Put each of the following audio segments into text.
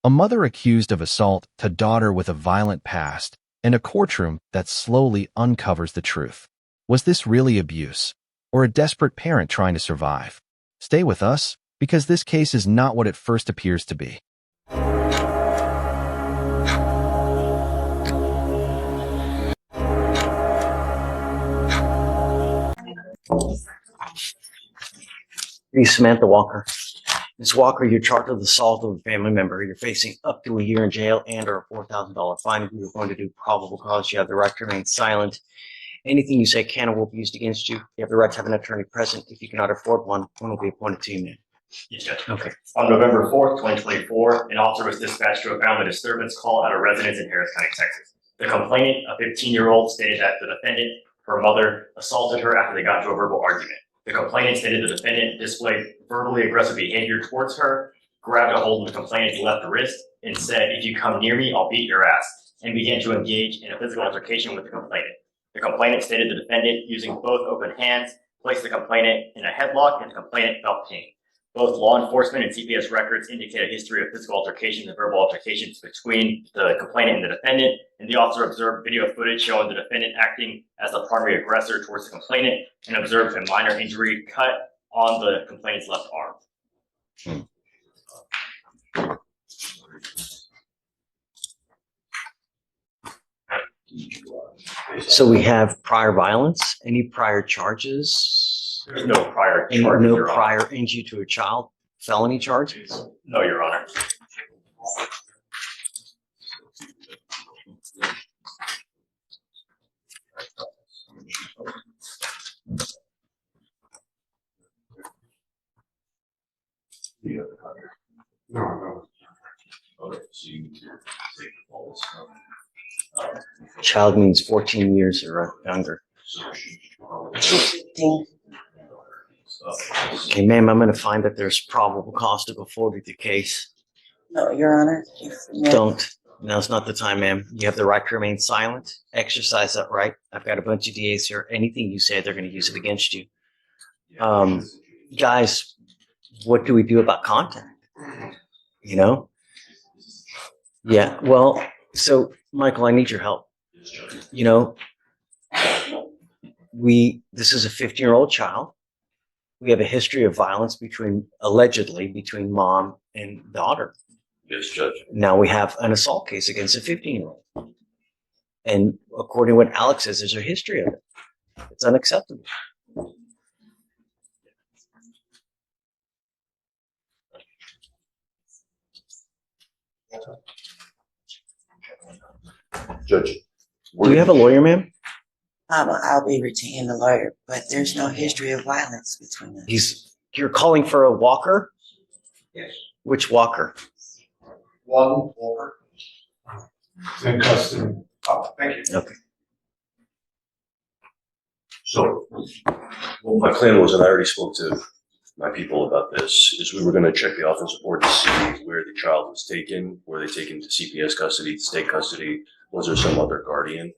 A mother accused of assault to daughter with a violent past, and a courtroom that slowly uncovers the truth. Was this really abuse, or a desperate parent trying to survive? Stay with us, because this case is not what it first appears to be. Hey, Samantha Walker. Ms. Walker, you're charged with assault of a family member. You're facing up to a year in jail and or a $4,000 fine if you were going to do probable cause. You have the right to remain silent. Anything you say can or will be used against you. You have the right to have an attorney present. If you cannot afford one will be appointed to you, man. Yes, Judge. Okay. On November 4th, 2024, an officer was dispatched to a family disturbance call at a residence in Harris County, Texas. The complainant, a 15-year-old, stated that the defendant, her mother, assaulted her after they got into a verbal argument. The complainant stated the defendant displayed verbally aggressive behavior towards her, grabbed a hold of the complainant's left wrist, and said, "If you come near me, I'll beat your ass," and began to engage in a physical altercation with the complainant. The complainant stated the defendant, using both open hands, placed the complainant in a headlock and the complainant felt pain. Both law enforcement and CPS records indicate a history of physical altercations and verbal altercations between the complainant and the defendant, and the officer observed video footage showing the defendant acting as the primary aggressor towards the complainant and observed a minor injury cut on the complainant's left arm. So we have prior violence, any prior charges? There's no prior Any, charge, no Your Honor. prior injury to a child, felony charges? No, Your Honor. No. Okay, so you need to take all this stuff. Child means 14 years or younger. Okay, ma'am, I'm going to find that there's probable cause to go forward with your case. No, Your Honor. Don't. Now's not the time, ma'am. You have the right to remain silent. Exercise that right. I've got a bunch of DAs here. Anything you say, they're going to use it against you. Guys, what do we do about contact? You know? Yeah, well, so Michael, I need your help. You know, this is a 15-year-old child. We have a history of violence allegedly between mom and daughter. Yes, Judge. Now we have an assault case against a 15-year-old. And according to what Alex says, there's a history of it. It's unacceptable. Judge. Do you have a lawyer, ma'am? I'll be retaining a lawyer, but there's no history of violence between us. You're calling for a walker? Yes. Which walker? One Walker. In custody. Oh, thank you. Okay. So, well, my plan was, and I already spoke to my people about this, is we were going to check the offense report to see where the child was taken. Were they taken to CPS custody, to state custody? Was there some other guardian?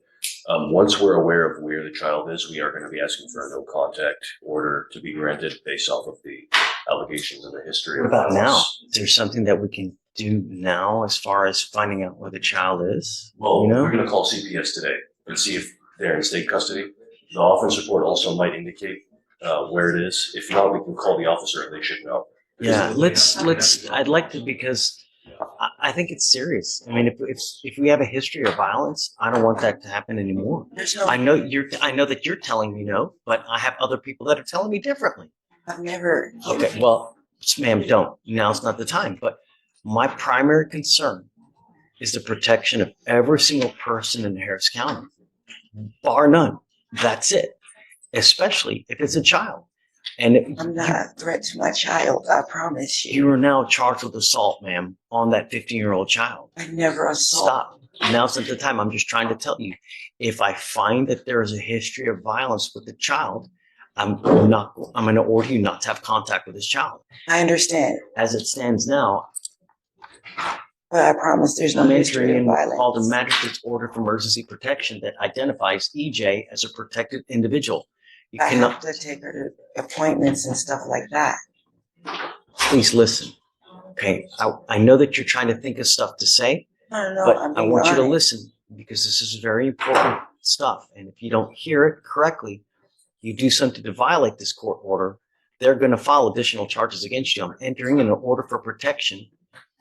Once we're aware of where the child is, we are going to be asking for a no contact order to be granted based off of the allegations and the history. What about now? Is there something that we can do now as far as finding out where the child is? Well, You know? we're going to call CPS today and see if they're in state custody. The offense report also might indicate where it is. If not, we can call the officer and they should know. Yeah, I'd like to, because I think it's serious. I mean, if we have a history of violence, I don't want that to happen anymore. There's no, I know that you're telling me no, but I have other people that are telling me differently. I've never. Okay, well, ma'am, don't. Now's not the time. But my primary concern is the protection of every single person in Harris County, bar none. That's it. Especially if it's a child. And I'm not a threat to my child, I promise you. you are now charged with assault, ma'am, on that 15-year-old child. I never assault. Stop. Now's not the time. I'm just trying to tell you. If I find that there is a history of violence with the child, I'm going to order you not to have contact with this child. I understand, As it stands now, but I promise there's no I'm history entering of in called a violence. magistrate's order for emergency protection that identifies EJ as a protected individual. You I cannot, have to take her to appointments and stuff like that. please listen. Okay, I know that you're trying to think of stuff to say, No, but I'm I being want you to honest. listen because this is very important stuff. And if you don't hear it correctly, you do something to violate this court order, they're going to file additional charges against you. I'm entering in an order for protection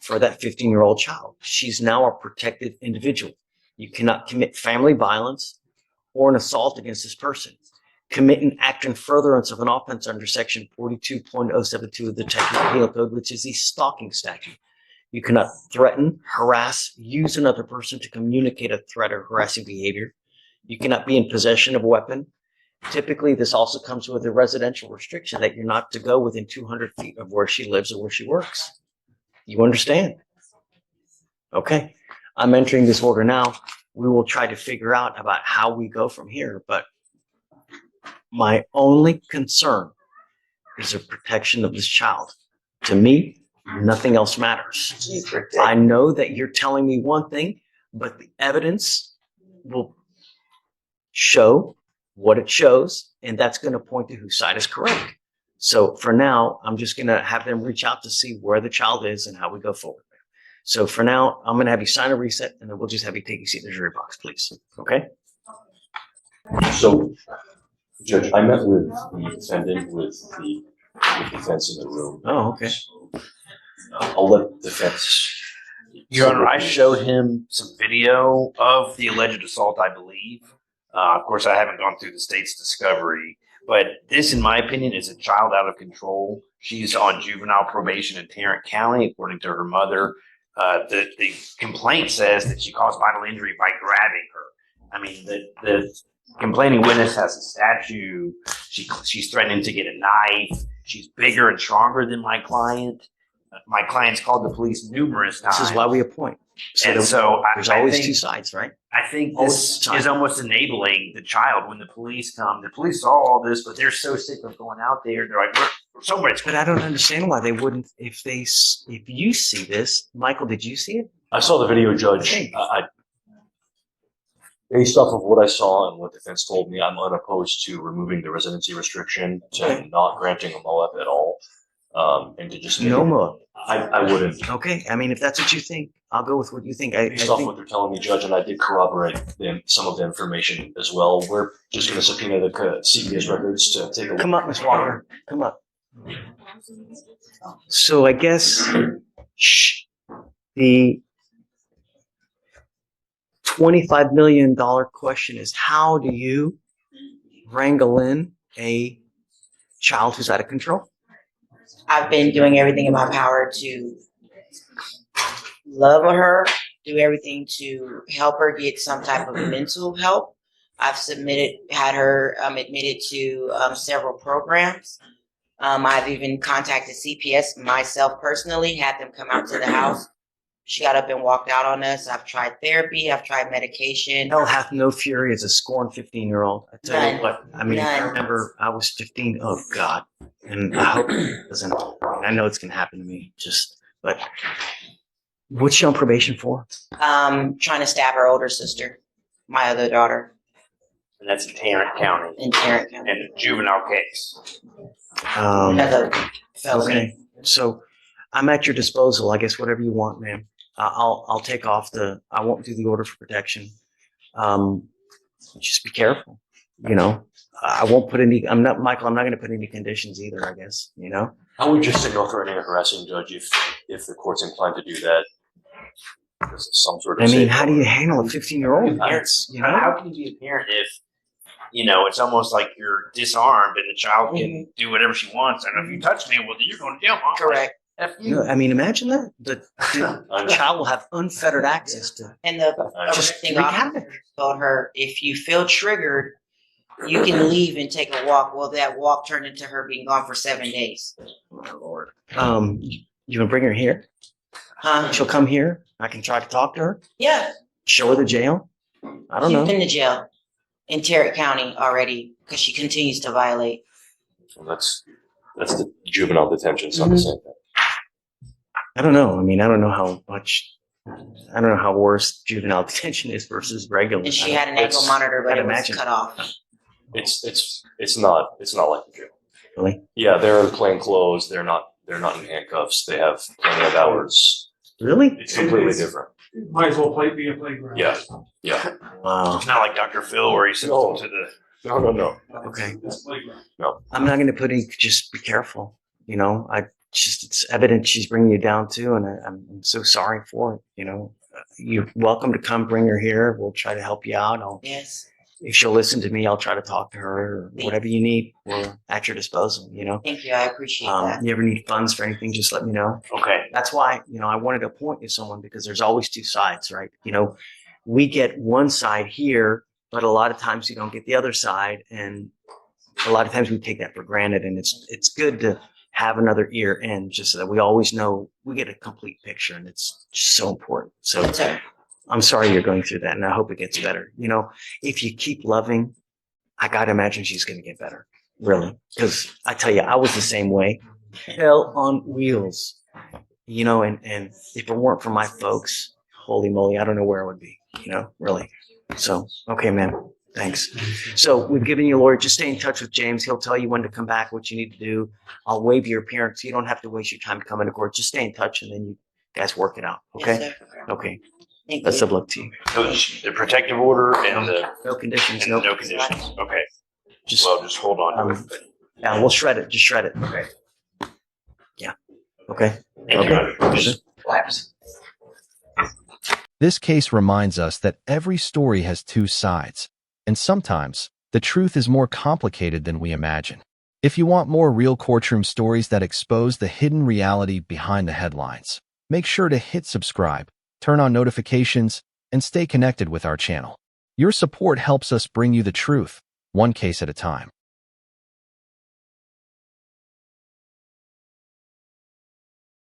for that 15-year-old child. She's now a protected individual. You cannot commit family violence or an assault against this person. Commit an act in furtherance of an offense under section 42.072 of the Texas Penal Code, which is the stalking statute. You cannot threaten, harass, use another person to communicate a threat or harassing behavior. You cannot be in possession of a weapon. Typically, this also comes with a residential restriction that you're not to go within 200 feet of where she lives or where she works. You understand? Okay. I'm entering this order now. We will try to figure out about how we go from here, but my only concern is the protection of this child. To me, nothing else matters. I know that you're telling me one thing, but the evidence will show what it shows, and that's going to point to whose side is correct. So for now, I'm just going to have them reach out to see where the child is and how we go forward. So for now, I'm going to have you sign a reset, and then we'll just have you take a seat in the jury box, please. Okay? So, Judge, I met with the defendant with the defense in the room. Oh, okay. I'll let the defense. Your Honor, I showed him some video of the alleged assault, I believe. Of course, I haven't gone through the state's discovery, but this, in my opinion, is a child out of control. She's on juvenile probation in Tarrant County, according to her mother. The complaint says that she caused vital injury by grabbing her. I mean, the complaining witness has a statue. She's threatening to get a knife. She's bigger and stronger than my client. My client's called the police numerous times. This is why we appoint. And There's always two sides, right? I think this is almost enabling the child when the police come. The police saw all this, but they're so sick of going out there. They're like, we're somewhere. But I don't understand why they wouldn't. If you see this, Michael, did you see it? I saw the video, Judge. Based off of what I saw and what defense told me, I'm unopposed to removing the residency restriction, to not granting a MOAB at all, and to just No more. I wouldn't. Okay. I mean, if that's what you think, I'll go with what you think. Based off what they're telling me, Judge, and I did corroborate some of the information as well. We're just going to subpoena the CPS records to take a look. Come up, Ms. Walker. Come up. So I guess the $25 million question is, how do you wrangle in a child who's out of control? I've been doing everything in my power to love her, do everything to help her get some type of mental help. I've had her admitted to several programs. I've even contacted CPS myself personally, had them come out to the house. She got up and walked out on us. I've tried therapy. I've tried medication. Hell hath no fury as a scorned 15-year-old. I tell you what, I mean, I remember I was 15. Oh, God. And I hope it doesn't. I know it's going to happen to me. But what's she on probation for? Trying to stab her older sister, my other daughter, And that's in Tarrant County. in Tarrant County. And a juvenile case. Another felony. Okay. So I'm at your disposal. I guess whatever you want, ma'am. I'll take off I won't do the order for protection. Just be careful. I won't put I'm not going to put any conditions either, I guess, I would just say no threatening or harassing, Judge, if the court's inclined to do that. Some sort of. I mean, how do you handle a 15-year-old? How can you be a parent if, it's almost like you're disarmed and the child can do whatever she wants. And if you touch me, well, then you're going to jail, Mom. Correct. I mean, imagine that. The child will have unfettered access to. And the Just thing wreak I havoc. told her, if you feel triggered, you can leave and take a walk. Well, that walk turned into her being gone for 7 days. My Lord. You can bring her here. Huh? She'll come here. I can try to talk to her. Yeah. Show her the jail. I don't She's know. been to jail in Tarrant County already because she continues to violate. Well, that's the juvenile detention. It's not the same thing. I don't know. I mean, I don't know how worse juvenile detention is versus regular. And she had an ankle monitor, but it was cut off. It's not like the jail. Really? Yeah, they're in plain clothes. They're not They're not in handcuffs. They have plenty of hours. Really? It's completely different. It might as well be a playground. Yeah. Yeah. Wow. It's not like Dr. Phil where he sends them to the. No. Okay. It's a playground. I'm not going to put any, just be careful. You know, it's evident she's bringing you down too. And I'm so sorry for it. You know, you're welcome to come bring her here. We'll try to help you out. Yes. If she'll listen to me, I'll try to talk to her or whatever you need. We're at your disposal, you know. Thank you. I appreciate that. You ever need funds for anything, just let me know. Okay. That's why, you know, I wanted to appoint you someone because there's always two sides, right? You know, we get one side here, but a lot of times you don't get the other side. And a lot of times we take that for granted. And it's good to have another ear in just so that we always know we get a complete picture. And it's just so important. So Yes, sir. I'm sorry you're going through that. And I hope it gets better. You know, if you keep loving, I got to imagine she's going to get better. Really. Because I tell you, I was the same way. Hell on wheels. You know, and if it weren't for my folks, holy moly, I don't know where I would be, you know, really. So, okay, man. Thanks. So we've given you a lawyer. Just stay in touch with James. He'll tell you when to come back, what you need to do. I'll waive your appearance. You don't have to waste your time to come into court. Just stay in touch and then you guys work it out. Okay? Yes, sir. Okay. Thank Best you. of luck to you. So the protective order and the No conditions. and No. no conditions. Okay. Just, Well, just hold on to it. yeah, we'll shred it. Just shred it. Okay. Yeah. Okay. Thank Okay. you. Just lapse. This case reminds us that every story has two sides, and sometimes the truth is more complicated than we imagine. If you want more real courtroom stories that expose the hidden reality behind the headlines, make sure to hit subscribe, turn on notifications, and stay connected with our channel. Your support helps us bring you the truth, one case at a time.